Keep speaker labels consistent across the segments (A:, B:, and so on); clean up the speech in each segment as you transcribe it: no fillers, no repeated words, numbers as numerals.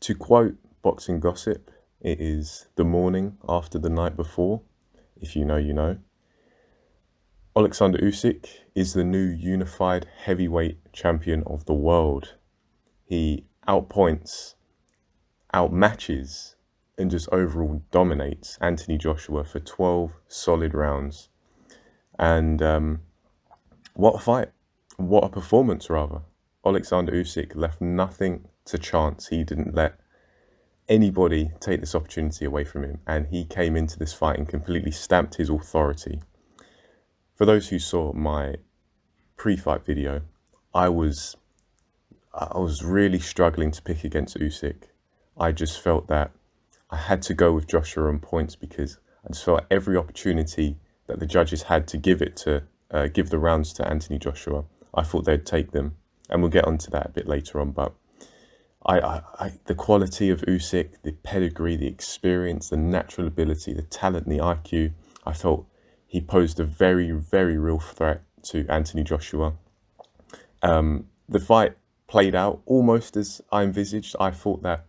A: To quote boxing gossip, it is the morning after the night before. If you know, you know. Oleksandr Usyk is the new unified heavyweight champion of the world. He outpoints, outmatches, and just overall dominates Anthony Joshua for 12 solid rounds. And what a fight. What a performance, rather. Oleksandr Usyk left nothing to chance. He didn't let anybody take this opportunity away from him, and he came into this fight and completely stamped his authority. For those who saw my pre-fight video, I was really struggling to pick against Usyk. I just felt that I had to go with Joshua on points because I just felt every opportunity that the judges had to give the rounds to Anthony Joshua, I thought they'd take them, and we'll get onto that a bit later on. But the quality of Usyk, the pedigree, the experience, the natural ability, the talent, the IQ, I felt he posed a very, very real threat to Anthony Joshua. The fight played out almost as I envisaged. I thought that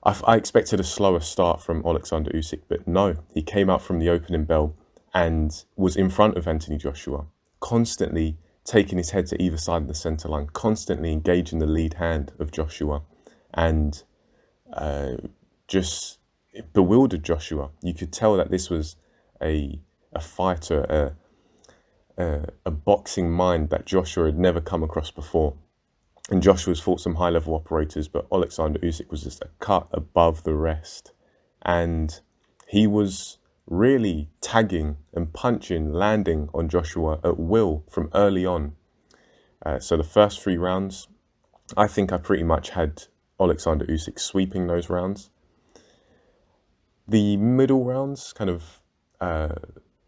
A: I expected a slower start from Oleksandr Usyk, but no, he came out from the opening bell and was in front of Anthony Joshua, constantly taking his head to either side of the centre line, constantly engaging the lead hand of Joshua, and just bewildered Joshua. You could tell that this was a fighter, a boxing mind that Joshua had never come across before. And Joshua's fought some high-level operators, but Oleksandr Usyk was just a cut above the rest. And he was really tagging and punching, landing on Joshua at will from early on. So the first 3 rounds, I think I pretty much had Oleksandr Usyk sweeping those rounds. The middle rounds, kind of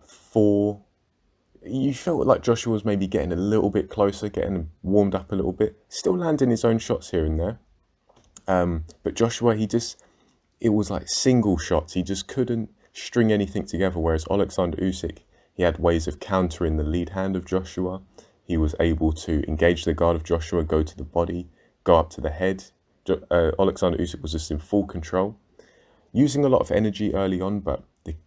A: 4, you felt like Joshua was maybe getting a little bit closer, getting warmed up a little bit, still landing his own shots here and there. But Joshua, it was like single shots. He just couldn't string anything together, whereas Oleksandr Usyk, he had ways of countering the lead hand of Joshua. He was able to engage the guard of Joshua, go to the body, go up to the head. Oleksandr Usyk was just in full control, using a lot of energy early on, but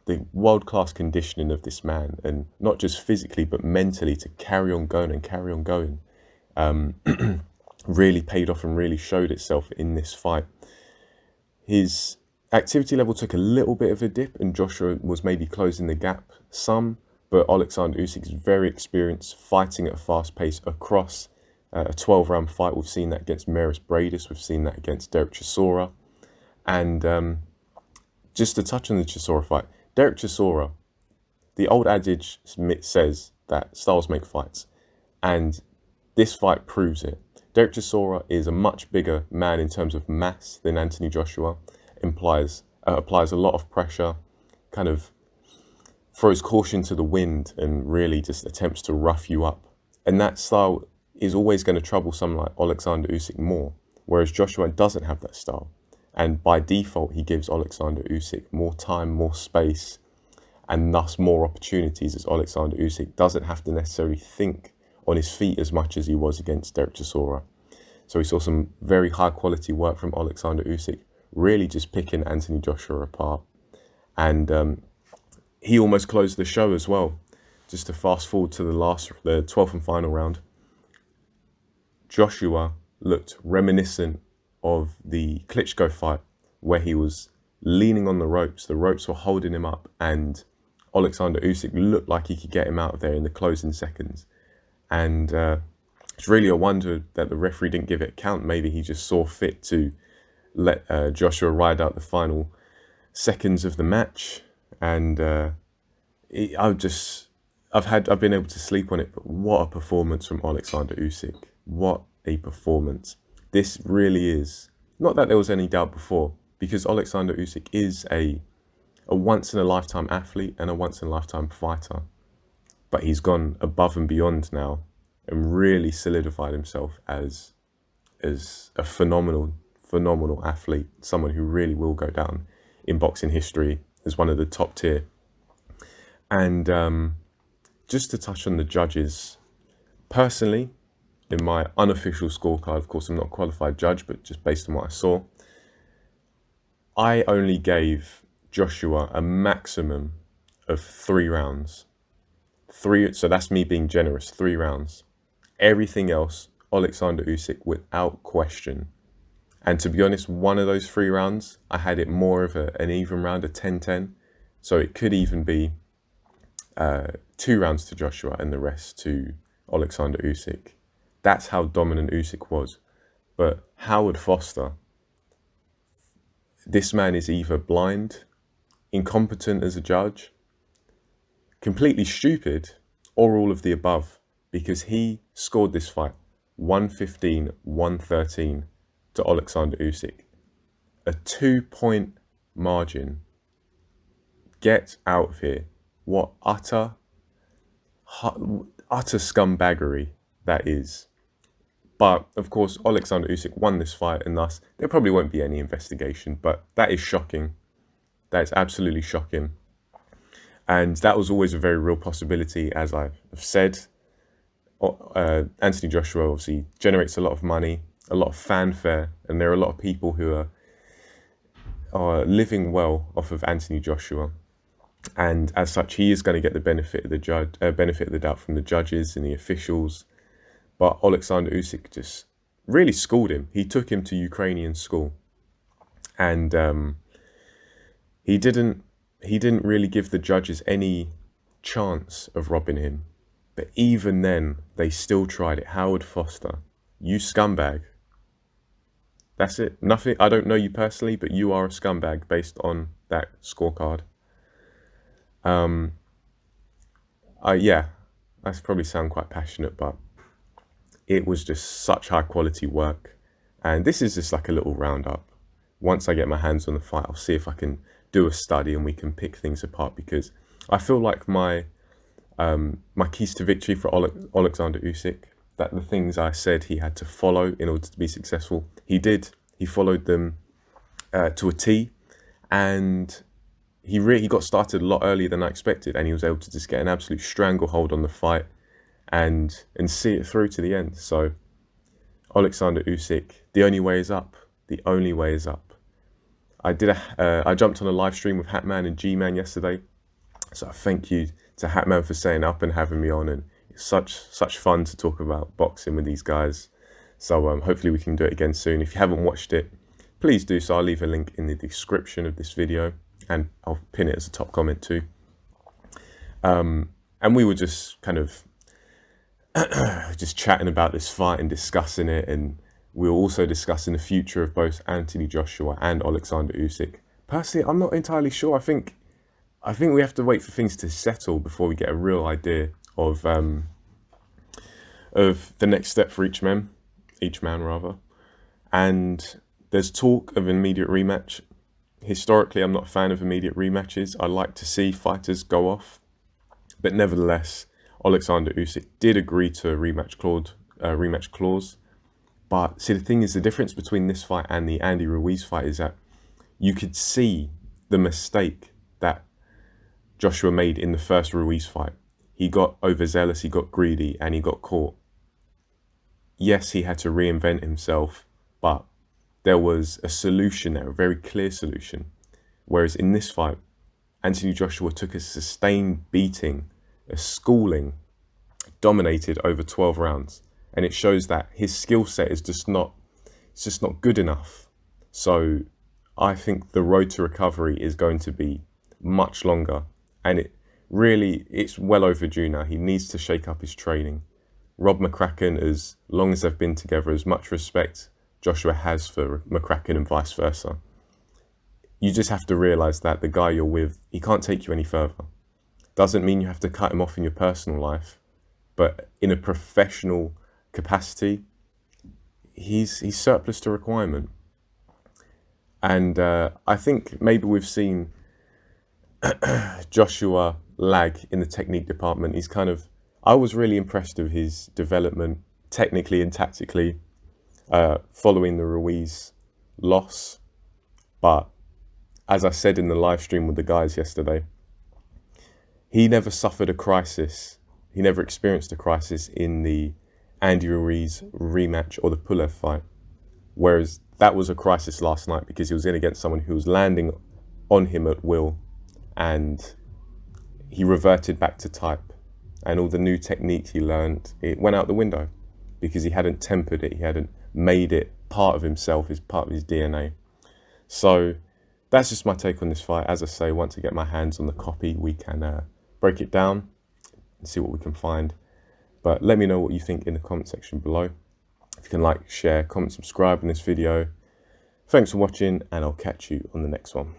A: the world-class conditioning of this man, and not just physically but mentally, to carry on going, really paid off and really showed itself in this fight. His activity level took a little bit of a dip, and Joshua was maybe closing the gap some, but Oleksandr Usyk is very experienced, fighting at a fast pace across a 12-round fight. We've seen that against Maris Bradis, we've seen that against Derek Chisora, and just to touch on the Chisora fight, Derek Chisora, the old adage says that styles make fights, and this fight proves it. Derek Chisora is a much bigger man in terms of mass than Anthony Joshua, applies a lot of pressure, kind of throws caution to the wind, and really just attempts to rough you up. And that style is always going to trouble someone like Oleksandr Usyk more, whereas Joshua doesn't have that style. And by default, he gives Oleksandr Usyk more time, more space, and thus more opportunities, as Oleksandr Usyk doesn't have to necessarily think on his feet as much as he was against Derek Chisora. So we saw some very high quality work from Oleksandr Usyk, really just picking Anthony Joshua apart. And he almost closed the show as well. Just to fast forward to the 12th and final round, Joshua looked reminiscent of the Klitschko fight, where he was leaning on the ropes were holding him up, and Oleksandr Usyk looked like he could get him out of there in the closing seconds. And it's really a wonder that the referee didn't give it a count. Maybe he just saw fit to let Joshua ride out the final seconds of the match. And I've been able to sleep on it, but what a performance from Oleksandr Usyk. What a performance. This really is, not that there was any doubt before, because Oleksandr Usyk is a once-in-a-lifetime athlete and a once-in-a-lifetime fighter. But he's gone above and beyond now and really solidified himself as a phenomenal athlete, someone who really will go down in boxing history as one of the top tier. And just to touch on the judges, personally, in my unofficial scorecard, of course, I'm not a qualified judge, but just based on what I saw, I only gave Joshua a maximum of 3 rounds. So that's me being generous, 3 rounds. Everything else, Oleksandr Usyk without question. And to be honest, one of those 3 rounds, I had it more of an even round, a 10-10. So it could even be 2 rounds to Joshua and the rest to Oleksandr Usyk. That's how dominant Usyk was. But Howard Foster, this man is either blind, incompetent as a judge, completely stupid, or all of the above, because he scored this fight 115-113 to Oleksandr Usyk. A 2-point margin. Get out of here. What utter scumbaggery that is. But, of course, Oleksandr Usyk won this fight, and thus there probably won't be any investigation. But that is shocking. That is absolutely shocking. And that was always a very real possibility, as I've said. Anthony Joshua obviously generates a lot of money, a lot of fanfare, and there are a lot of people who are living well off of Anthony Joshua. And as such, he is going to get the benefit of the doubt from the judges and the officials. But Oleksandr Usyk just really schooled him. He took him to Ukrainian school, and he didn't really give the judges any chance of robbing him. But even then, they still tried it. Howard Foster, you scumbag. That's it. Nothing. I don't know you personally, but you are a scumbag based on that scorecard. Yeah, that's probably sound quite passionate, but it was just such high quality work. And this is just like a little roundup. Once I get my hands on the fight, I'll see if I can do a study and we can pick things apart, because I feel like my keys to victory for Oleksandr Usyk, that the things I said he had to follow in order to be successful, he did. He followed them to a T, and he got started a lot earlier than I expected, and he was able to just get an absolute stranglehold on the fight and see it through to the end. So Oleksandr Usyk, the only way is up. The only way is up. I jumped on a live stream with Hatman and G-Man yesterday, so thank you to Hatman for staying up and having me on, and it's such fun to talk about boxing with these guys. So hopefully we can do it again soon. If you haven't watched it, please do so. I'll leave a link in the description of this video, and I'll pin it as a top comment too. And we were just kind of just chatting about this fight and discussing it, and we were also discussing the future of both Anthony Joshua and Oleksandr Usyk. Personally, I'm not entirely sure. I think we have to wait for things to settle before we get a real idea of the next step for each man rather. And there's talk of an immediate rematch. Historically, I'm not a fan of immediate rematches. I like to see fighters go off, but nevertheless, Oleksandr Usyk did agree to a rematch clause. But see, the thing is, the difference between this fight and the Andy Ruiz fight is that you could see the mistake that Joshua made in the first Ruiz fight. He got overzealous, he got greedy, and he got caught. Yes, he had to reinvent himself, but there was a solution there, a very clear solution. Whereas in this fight, Anthony Joshua took a sustained beating, a schooling, dominated over 12 rounds. And it shows that his skill set is just not good enough. So I think the road to recovery is going to be much longer. And it's well overdue now. He needs to shake up his training. Rob McCracken, as long as they've been together, as much respect Joshua has for McCracken and vice versa. You just have to realize that the guy you're with, he can't take you any further. Doesn't mean you have to cut him off in your personal life, but in a professional capacity, he's surplus to requirement. And I think maybe we've seen Joshua lag in the technique department. I was really impressed with his development technically and tactically following the Ruiz loss. But as I said in the live stream with the guys yesterday, he never suffered a crisis. He never experienced a crisis in the Andy Ruiz rematch or the Pulev fight. Whereas that was a crisis last night because he was in against someone who was landing on him at will, and he reverted back to type, and all the new technique he learned, it went out the window because he hadn't tempered it, he hadn't made it part of himself, as part of his DNA. So that's just my take on this fight. As I say, once I get my hands on the copy, we can break it down and see what we can find. But let me know what you think in the comment section below. If you can like, share, comment, subscribe in this video. Thanks for watching, and I'll catch you on the next one.